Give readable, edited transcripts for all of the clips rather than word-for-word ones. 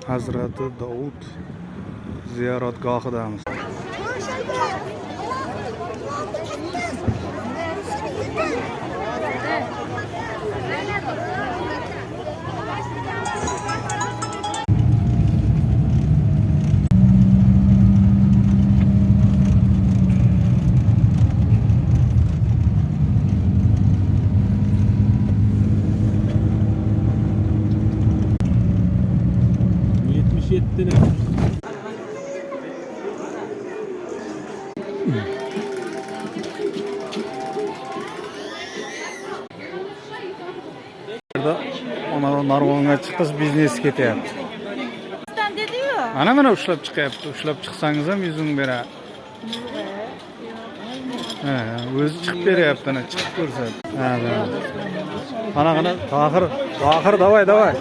Hazrati Davud ziyoratgohidamiz. Narvonga chiqish biznesi ketyapti. Ana ushlab chiqyapti. Ushlab chiqsangiz ham 100 ming beradi. Ha, o'zi chiqib beryapti, ana chiqib ko'rsat. Ana Tohir, davay.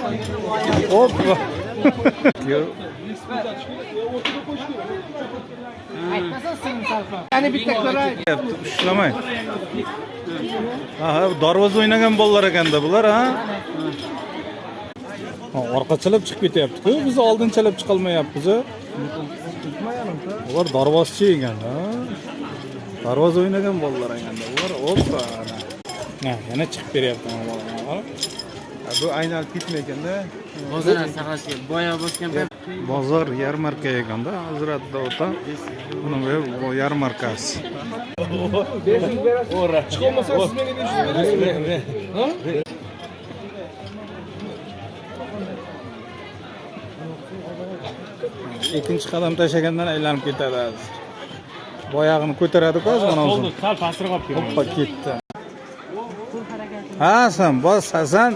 Hop. Ana bitta ko'ray. Ushlamay. Aha, darvoza o'ynagan bolalar ekanda bular, ha? Orqachalab chiqib ketyapti-ku, biz oldinchalab chiqa olmayapmiz. Ular darvozchi ekan, ha? Darvoza o'ynagan bolalar ekanda bular. Hoppa. Yana chiqib beryapti mana bolalar. Bu aynal pitma ekanda. Bozor saqlashga boya bosgan bozor yarmarka ekanda, Hazrat Davudda. Buni bu yarmarkasi. Ora. Chiqolmasa siz menga berishsiz. Ha? Ikkinchi qadam tashlagandan aylanib ketadi. Boyag'ini ko'taradi-ku, mana o'zi. Sal pastroq olib keldi. Hoppa ketdi. Ha, sen bos, Hasan.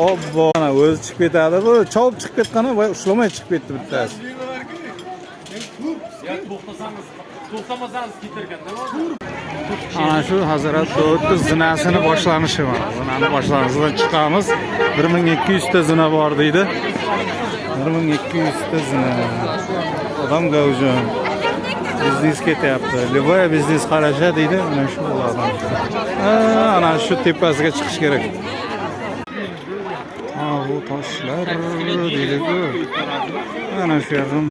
Obbo, mana o'zi chiqib ketadi. Bu chopib chiqib ketgani, voy ushlamay chiqib ketdi bittasi. To'xtamasangiz ketarganda. Ana shu Hazrat Davudning zinasini boshlanishi mana. Bunani boshlanishdan chiqamiz. 1200 ta zina bor deydi. 1200 ta zina. Odam gavjum. Biznes ketyapti. Liboya biznes qarasha deydi. Mana shu odam. Ana shu tepasiga chiqish kerak. Bu toshlar deydi-ku. Ana shu yerdan.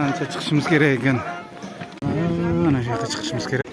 Ancha chiqishimiz kerak ekan. Mana shu yerga chiqishimiz kerak.